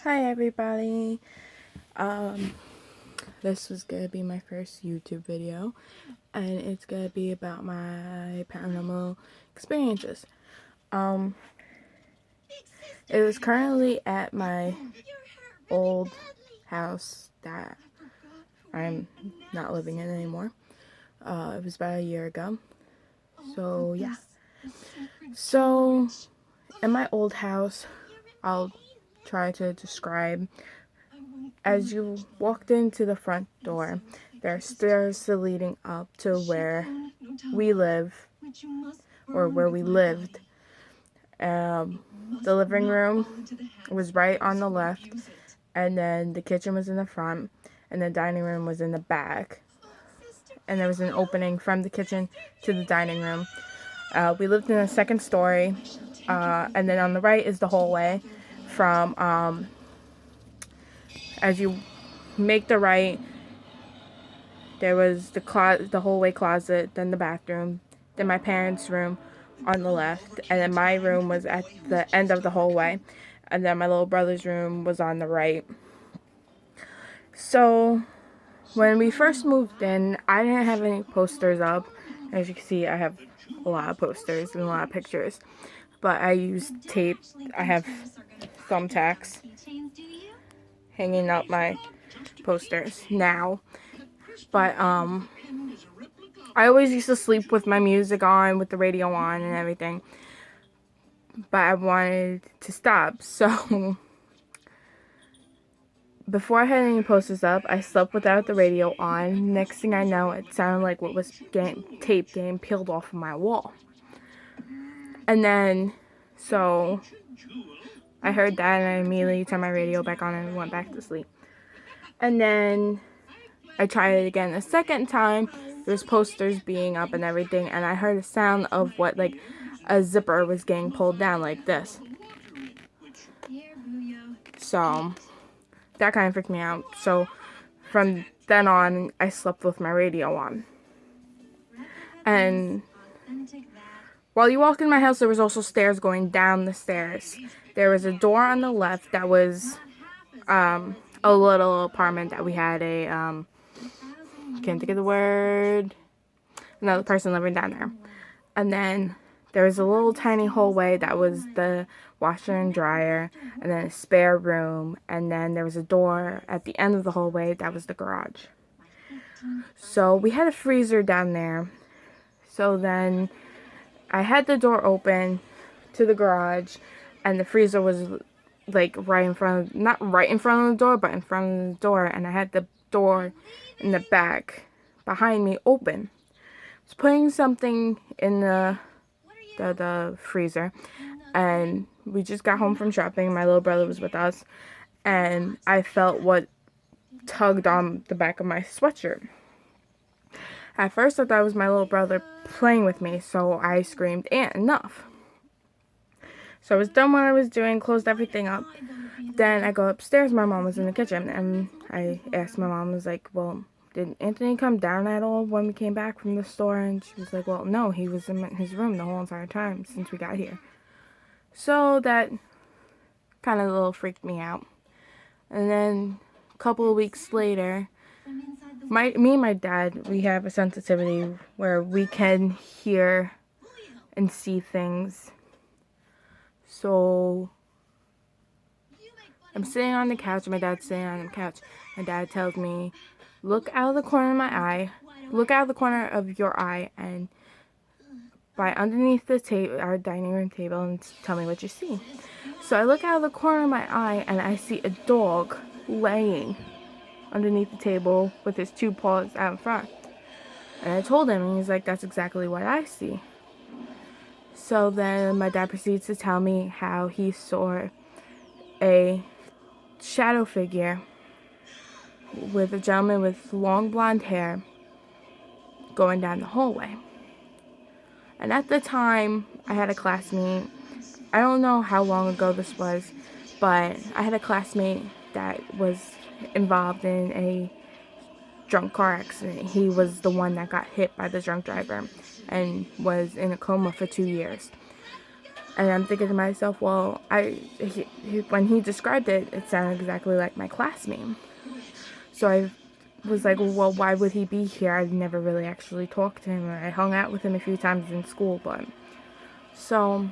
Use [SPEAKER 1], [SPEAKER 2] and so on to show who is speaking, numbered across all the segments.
[SPEAKER 1] Hi everybody. This was gonna be my first YouTube video, and it's gonna be about my paranormal experiences. It was currently at my old house that I'm not living in anymore. It was about a year ago. So yeah. So in my old house, I'll try to describe. As you walked into the front door, there are stairs leading up to where we live, or where we lived. The living room was right on the left, and then the kitchen was in the front, and the dining room was in the back. And there was an opening from the kitchen to the dining room. We lived in the second story, and then on the right is the hallway from, as you make the right, there was the hallway closet, then the bathroom, then my parents' room on the left, and then my room was at the end of the hallway, and then my little brother's room was on the right. So when we first moved in, I didn't have any posters up. As you can see, I have a lot of posters and a lot of pictures, but I used tape. I have thumbtacks hanging up my posters now. But I always used to sleep with my music on, with the radio on and everything. But I wanted to stop. So before I had any posters up, I slept without the radio on. Next thing I know, it sounded like what was tape getting peeled off of my wall. And then, so I heard that and I immediately turned my radio back on and went back to sleep. And then I tried it again a second time. There's posters being up and everything, and I heard a sound of what, like, a zipper was getting pulled down like this. So that kind of freaked me out. So from then on, I slept with my radio on. And while you walked in my house, there was also stairs going down the stairs. There was a door on the left that was a little apartment that we had can't think of the word, another person living down there. And then there was a little tiny hallway that was the washer and dryer, and then a spare room, and then there was a door at the end of the hallway that was the garage. So we had a freezer down there. So then I had the door open to the garage, and the freezer was like right in front of, not right in front of the door, but in front of the door, and I had the door in the back behind me open. I was putting something in the freezer, and we just got home from shopping. My little brother was with us, and I felt what tugged on the back of my sweatshirt. At first I thought it was my little brother playing with me, so I screamed, "Aunt, enough." So I was done what I was doing, closed everything up. Then I go upstairs. My mom was in the kitchen, and I asked my mom, I was like, "Well, did Anthony come down at all when we came back from the store?" And she was like, "Well, no, he was in his room the whole entire time since we got here." So that kind of a little freaked me out. And then a couple of weeks later, me and my dad, we have a sensitivity where we can hear and see things. So I'm sitting on the couch, my dad's sitting on the couch. My dad tells me, "Look out of the corner of my eye, look out of the corner of your eye, and by underneath the our dining room table, and tell me what you see." So I look out of the corner of my eye, and I see a dog laying underneath the table with his two paws out in front. And I told him, and he's like, "That's exactly what I see." So then my dad proceeds to tell me how he saw a shadow figure with a gentleman with long blonde hair going down the hallway. And at the time, I had a classmate. I don't know how long ago this was, but I had a classmate that was involved in a drunk car accident. He was the one that got hit by the drunk driver and was in a coma for 2 years. And I'm thinking to myself, well, when he described it, it sounded exactly like my classmate. So I was like, well, why would he be here? I've never really actually talked to him. I hung out with him a few times in school, but so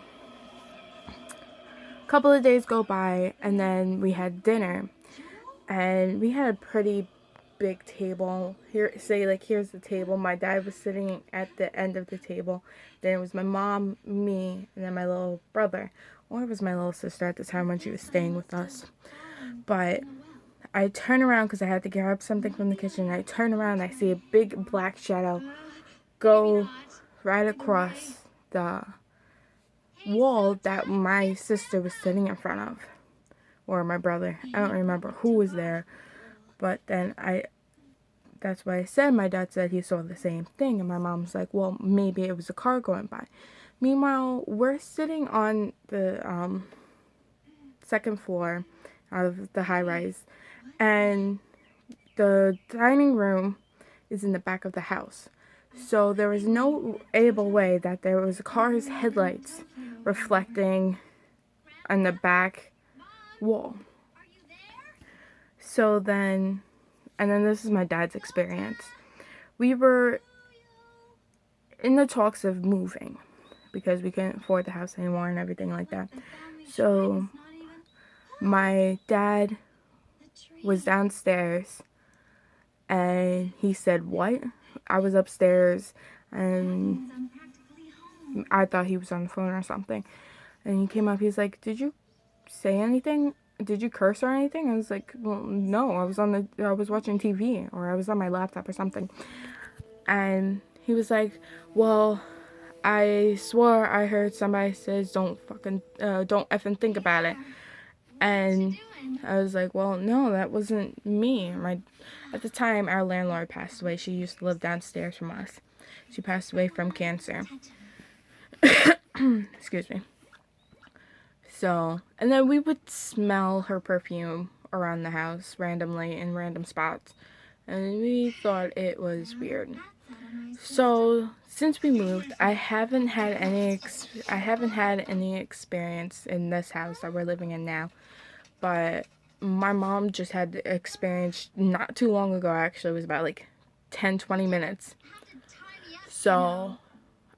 [SPEAKER 1] a couple of days go by, and then we had dinner, and we had a pretty big table. Here's the table. My dad was sitting at the end of the table. Then it was my mom, me, and then my little brother, or it was my little sister at the time when she was staying with us. But I turn around because I had to grab something from the kitchen. I turn around and I see a big black shadow go right across the wall that my sister was sitting in front of, or my brother. I don't remember who was there, but then that's what I said. My dad said he saw the same thing, and my mom's like, well, maybe it was a car going by. Meanwhile, we're sitting on the second floor of the high rise, and the dining room is in the back of the house. So there was no able way that there was a car's headlights reflecting on the back wall. So then, and then this is my dad's experience. We were in the talks of moving because we couldn't afford the house anymore and everything like that. So my dad was downstairs and he said, "What?" I was upstairs and I thought he was on the phone or something. And he came up, he's like, "Did you say anything? Did you curse or anything?" I was like, "Well, no, I was watching TV, or I was on my laptop or something." And he was like, "Well, I swore I heard somebody says don't effing think about it." And I was like, "Well, no, that wasn't me." At the time, our landlord passed away. She used to live downstairs from us. She passed away from cancer. Excuse me. So, and then we would smell her perfume around the house randomly in random spots. And we thought it was weird. So, since we moved, I haven't had any experience in this house that we're living in now. But my mom just had the experience not too long ago, actually. It was about like 10-20 minutes. So,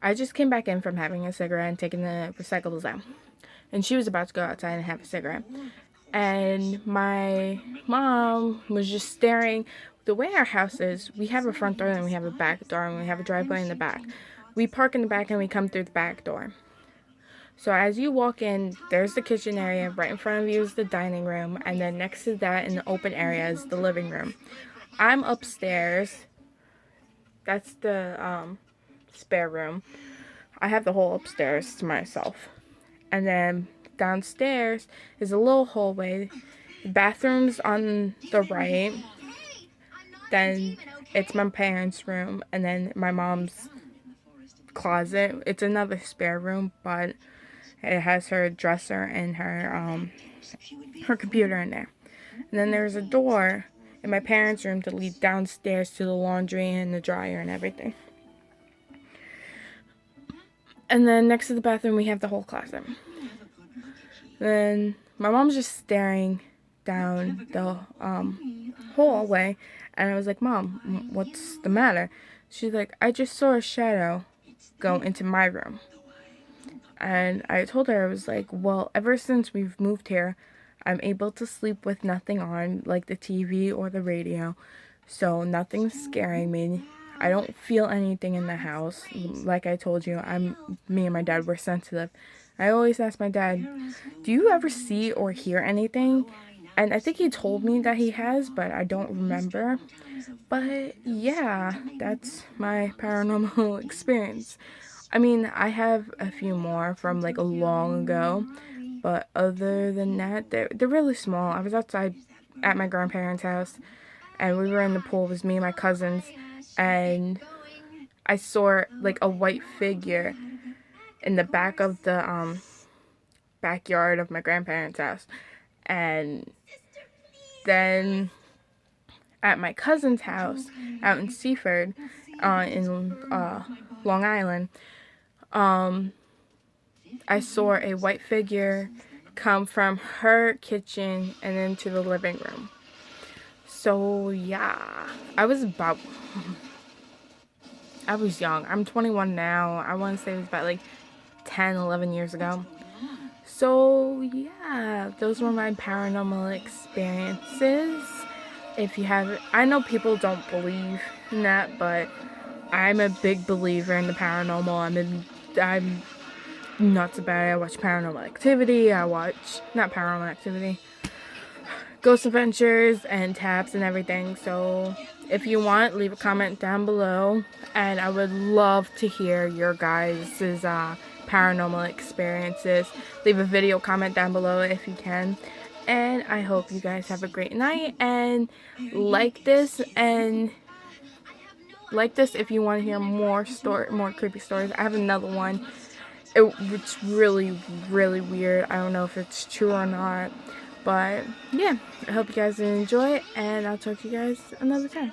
[SPEAKER 1] I just came back in from having a cigarette and taking the recyclables out. And she was about to go outside and have a cigarette. And my mom was just staring. The way our house is, we have a front door and we have a back door and we have a driveway in the back. We park in the back and we come through the back door. So as you walk in, there's the kitchen area. Right in front of you is the dining room. And then next to that in the open area is the living room. I'm upstairs. That's the spare room. I have the whole upstairs to myself. And then downstairs is a little hallway. Bathrooms on the right. Then it's my parents' room. And then my mom's closet. It's another spare room, but it has her dresser and her computer in there. And then there's a door in my parents' room to lead downstairs to the laundry and the dryer and everything. And then next to the bathroom, we have the whole closet. Then my mom's just staring down the hallway, and I was like, "Mom, what's the matter?" She's like, "I just saw a shadow go into my room." And I told her, I was like, "Well, ever since we've moved here, I'm able to sleep with nothing on, like the TV or the radio, so nothing's scaring me. I don't feel anything in the house. Like I told you, me and my dad were sensitive. I always ask my dad, do you ever see or hear anything?" And I think he told me that he has, but I don't remember. But yeah, that's my paranormal experience. I mean, I have a few more from like a long ago, but other than that, they're really small. I was outside at my grandparents' house, and we were in the pool. It was me and my cousins, and I saw like a white figure in the back of the backyard of my grandparents' house. And then at my cousin's house out in Seaford, in Long Island, I saw a white figure come from her kitchen and into the living room. So yeah, I was young. I'm 21 now. I want to say it was about like 10, 11 years ago. So yeah, those were my paranormal experiences. If you have, I know people don't believe in that, but I'm a big believer in the paranormal. I'm nuts about it. I watch Paranormal Activity. Not Paranormal Activity, Ghost Adventures and Taps and everything. So if you want, leave a comment down below, and I would love to hear your guys' paranormal experiences. Leave a video comment down below if you can. And I hope you guys have a great night, and like this if you want to hear more creepy stories. I have another one. It's really, really weird. I don't know if it's true or not. But yeah, I hope you guys enjoy it, and I'll talk to you guys another time.